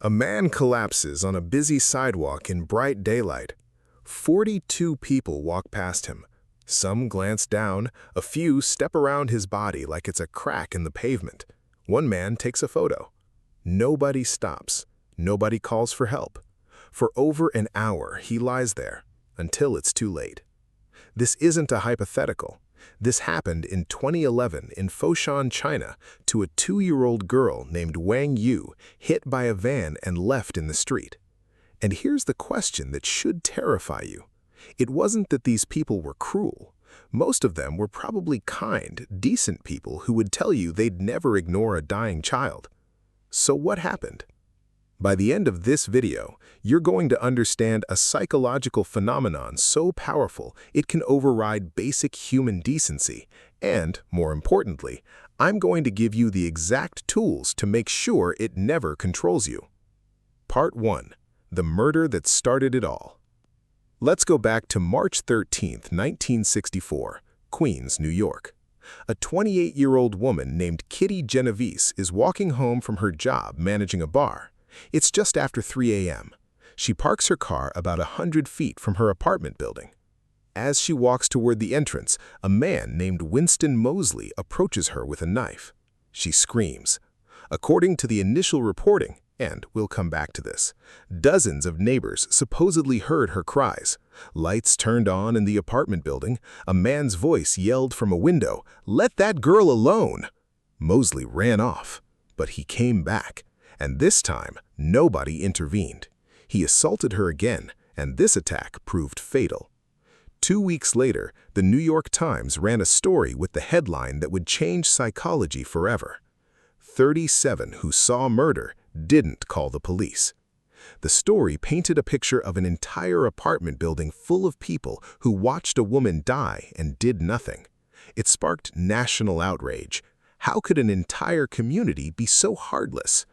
A man collapses on a busy sidewalk in bright daylight. 42 people walk past him. Some glance down, a few step around his body like it's a crack in the pavement. One man takes a photo. Nobody stops. Nobody calls for help. For over an hour, he lies there, until it's too late. This isn't a hypothetical. This happened in 2011 in Foshan, China, to a 2-year-old girl named Wang Yu, hit by a van and left in the street. And here's the question that should terrify you. It wasn't that these people were cruel. Most of them were probably kind, decent people who would tell you they'd never ignore a dying child. So what happened? By the end of this video, you're going to understand a psychological phenomenon so powerful it can override basic human decency, and, more importantly, I'm going to give you the exact tools to make sure it never controls you. Part 1. The murder that started it all. Let's go back to March 13, 1964, Queens, New York. A 28-year-old woman named Kitty Genovese is walking home from her job managing a bar. It's just after 3 a.m. She parks her car about 100 feet from her apartment building. As she walks toward the entrance, a man named Winston Mosley approaches her with a knife. She screams. According to the initial reporting, and we'll come back to this, dozens of neighbors supposedly heard her cries. Lights turned on in the apartment building. A man's voice yelled from a window, "Let that girl alone!" Mosley ran off, but he came back. And this time, nobody intervened. He assaulted her again, and this attack proved fatal. 2 weeks later, the New York Times ran a story with the headline that would change psychology forever. 37 who saw murder didn't call the police. The story painted a picture of an entire apartment building full of people who watched a woman die and did nothing. It sparked national outrage. How could an entire community be so heartless?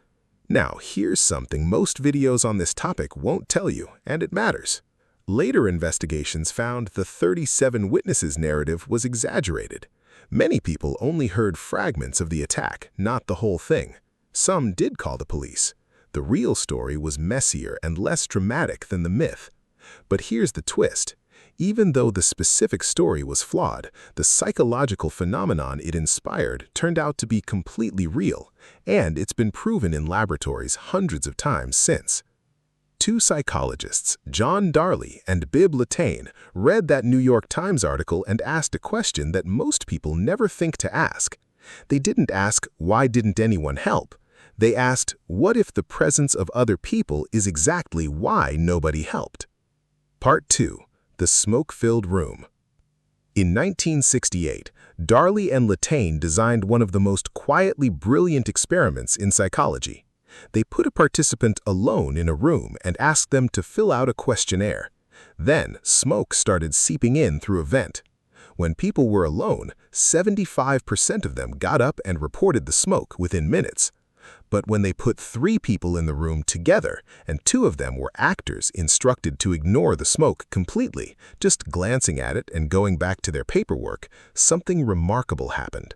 Now, here's something most videos on this topic won't tell you, and it matters. Later investigations found the 37 witnesses narrative was exaggerated. Many people only heard fragments of the attack, not the whole thing. Some did call the police. The real story was messier and less dramatic than the myth. But here's the twist. Even though the specific story was flawed, the psychological phenomenon it inspired turned out to be completely real, and it's been proven in laboratories hundreds of times since. 2 psychologists, John Darley and Bibb Latané, read that New York Times article and asked a question that most people never think to ask. They didn't ask, why didn't anyone help? They asked, what if the presence of other people is exactly why nobody helped? Part 2. The smoke-filled room. In 1968, Darley and Latané designed one of the most quietly brilliant experiments in psychology. They put a participant alone in a room and asked them to fill out a questionnaire. Then, smoke started seeping in through a vent. When people were alone, 75% of them got up and reported the smoke within minutes. But when they put 3 people in the room together, and 2 of them were actors instructed to ignore the smoke completely, just glancing at it and going back to their paperwork, something remarkable happened.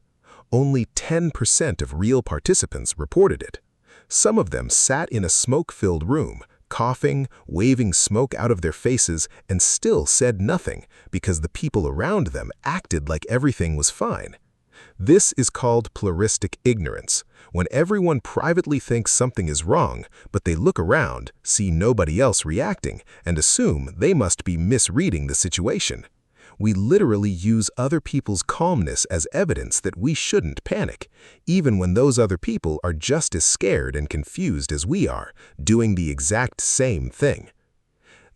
Only 10% of real participants reported it. Some of them sat in a smoke-filled room, coughing, waving smoke out of their faces, and still said nothing because the people around them acted like everything was fine. This is called pluralistic ignorance, when everyone privately thinks something is wrong, but they look around, see nobody else reacting, and assume they must be misreading the situation. We literally use other people's calmness as evidence that we shouldn't panic, even when those other people are just as scared and confused as we are, doing the exact same thing.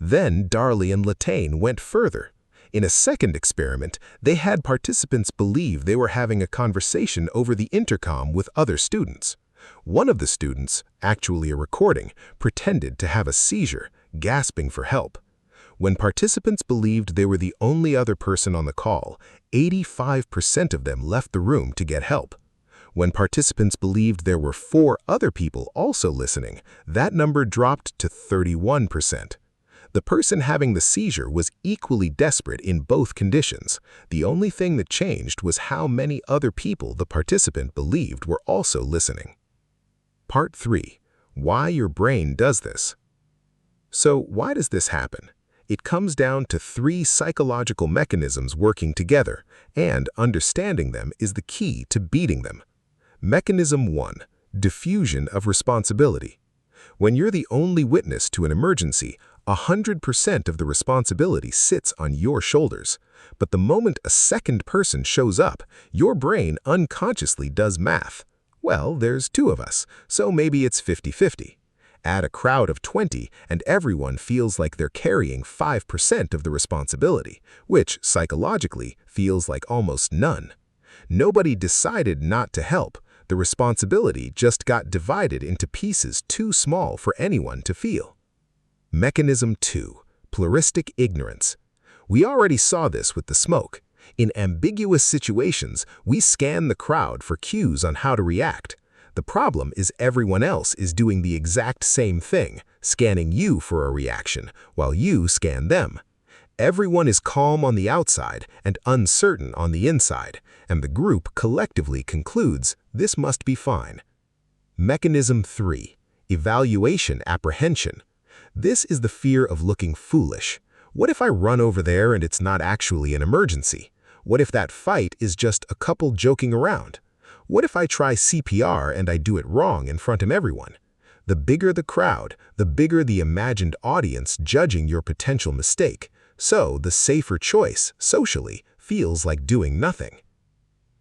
Then Darley and Latané went further. In a second experiment, they had participants believe they were having a conversation over the intercom with other students. One of the students, actually a recording, pretended to have a seizure, gasping for help. When participants believed they were the only other person on the call, 85% of them left the room to get help. When participants believed there were 4 other people also listening, that number dropped to 31%. The person having the seizure was equally desperate in both conditions. The only thing that changed was how many other people the participant believed were also listening. Part 3. Why your brain does this. So why does this happen? It comes down to 3 psychological mechanisms working together, and understanding them is the key to beating them. Mechanism 1. Diffusion of responsibility. When you're the only witness to an emergency, 100% of the responsibility sits on your shoulders. But the moment a second person shows up, your brain unconsciously does math. Well, there's 2 of us, so maybe it's 50-50. Add a crowd of 20, and everyone feels like they're carrying 5% of the responsibility, which, psychologically, feels like almost none. Nobody decided not to help. The responsibility just got divided into pieces too small for anyone to feel. Mechanism 2. Pluralistic ignorance. We already saw this with the smoke. In ambiguous situations, we scan the crowd for cues on how to react. The problem is everyone else is doing the exact same thing, scanning you for a reaction, while you scan them. Everyone is calm on the outside and uncertain on the inside, and the group collectively concludes this must be fine. Mechanism 3. Evaluation apprehension. This is the fear of looking foolish. What if I run over there and it's not actually an emergency? What if that fight is just a couple joking around? What if I try CPR and I do it wrong in front of everyone? The bigger the crowd, the bigger the imagined audience judging your potential mistake. So the safer choice, socially, feels like doing nothing.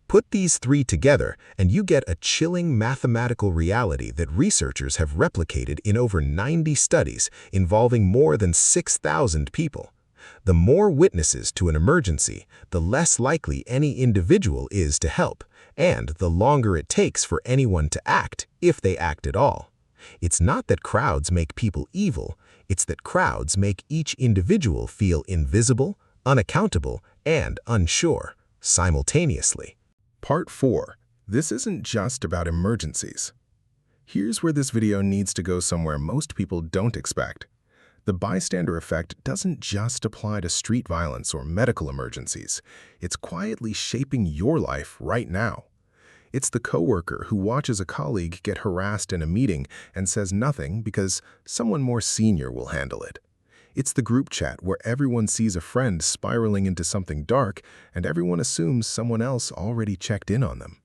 Put these 3 together and you get a chilling mathematical reality that researchers have replicated in over 90 studies involving more than 6,000 people. The more witnesses to an emergency, the less likely any individual is to help, and the longer it takes for anyone to act, if they act at all. It's not that crowds make people evil, it's that crowds make each individual feel invisible, unaccountable, and unsure, simultaneously. Part 4. This isn't just about emergencies. Here's where this video needs to go somewhere most people don't expect. The bystander effect doesn't just apply to street violence or medical emergencies. It's quietly shaping your life right now. It's the coworker who watches a colleague get harassed in a meeting and says nothing because someone more senior will handle it. It's the group chat where everyone sees a friend spiraling into something dark and everyone assumes someone else already checked in on them.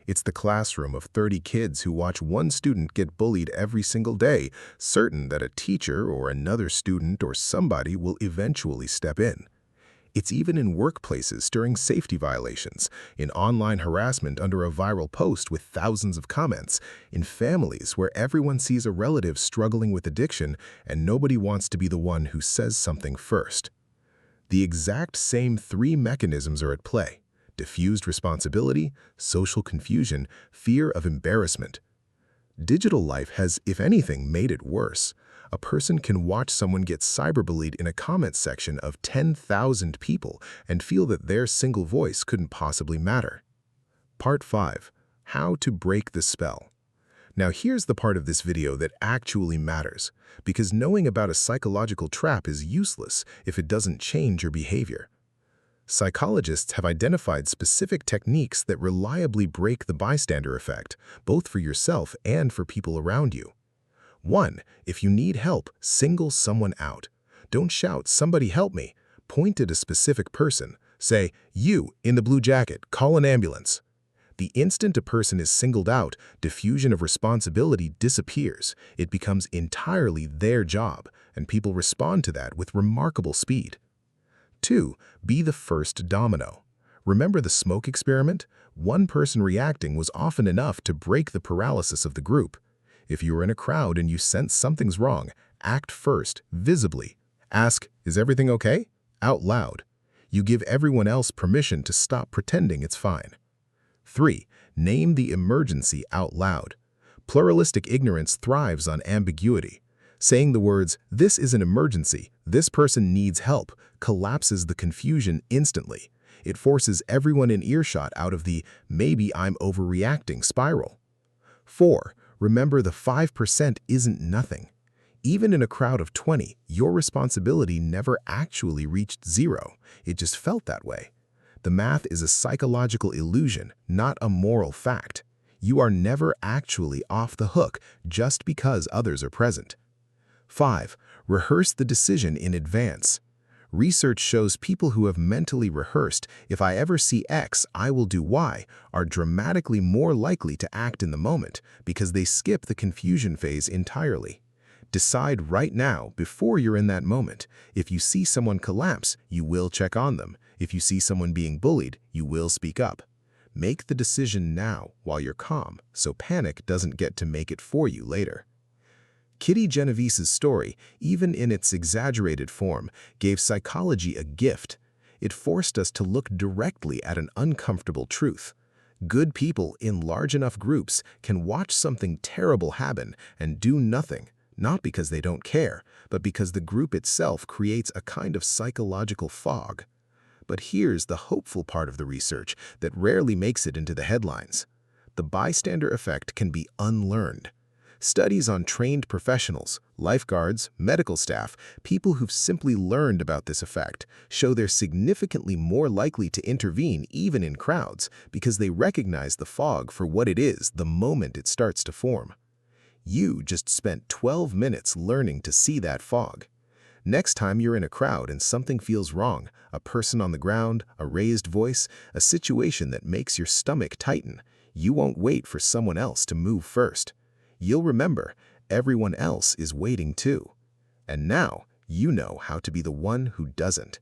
It's the classroom of 30 kids who watch one student get bullied every single day, certain that a teacher or another student or somebody will eventually step in. It's even in workplaces during safety violations, in online harassment under a viral post with thousands of comments, in families where everyone sees a relative struggling with addiction and nobody wants to be the one who says something first. The exact same 3 mechanisms are at play: diffused responsibility, social confusion, fear of embarrassment. Digital life has, if anything, made it worse. A person can watch someone get cyberbullied in a comment section of 10,000 people and feel that their single voice couldn't possibly matter. Part 5. How to break the spell. Now here's the part of this video that actually matters, because knowing about a psychological trap is useless if it doesn't change your behavior. Psychologists have identified specific techniques that reliably break the bystander effect, both for yourself and for people around you. 1. If you need help, single someone out. Don't shout, "Somebody help me." Point at a specific person. Say, "You, in the blue jacket, call an ambulance." The instant a person is singled out, diffusion of responsibility disappears. It becomes entirely their job, and people respond to that with remarkable speed. 2. Be the first domino. Remember the smoke experiment? One person reacting was often enough to break the paralysis of the group. If you are in a crowd and you sense something's wrong, act first, visibly. Ask, "Is everything okay?" out loud. You give everyone else permission to stop pretending it's fine. 3. Name the emergency out loud. Pluralistic ignorance thrives on ambiguity. Saying the words, "This is an emergency, this person needs help," collapses the confusion instantly. It forces everyone in earshot out of the "maybe I'm overreacting" spiral. 4. Remember the 5% isn't nothing. Even in a crowd of 20, your responsibility never actually reached 0. It just felt that way. The math is a psychological illusion, not a moral fact. You are never actually off the hook just because others are present. 5. Rehearse the decision in advance. Research shows people who have mentally rehearsed, if I ever see X, I will do Y, are dramatically more likely to act in the moment because they skip the confusion phase entirely. Decide right now, before you're in that moment. If you see someone collapse, you will check on them. If you see someone being bullied, you will speak up. Make the decision now while you're calm, so panic doesn't get to make it for you later. Kitty Genovese's story, even in its exaggerated form, gave psychology a gift. It forced us to look directly at an uncomfortable truth. Good people in large enough groups can watch something terrible happen and do nothing, not because they don't care, but because the group itself creates a kind of psychological fog. But here's the hopeful part of the research that rarely makes it into the headlines. The bystander effect can be unlearned. Studies on trained professionals, lifeguards, medical staff, people who've simply learned about this effect, show they're significantly more likely to intervene even in crowds because they recognize the fog for what it is the moment it starts to form. You just spent 12 minutes learning to see that fog. Next time you're in a crowd and something feels wrong, a person on the ground, a raised voice, a situation that makes your stomach tighten, you won't wait for someone else to move first. You'll remember, everyone else is waiting too. And now you know how to be the one who doesn't.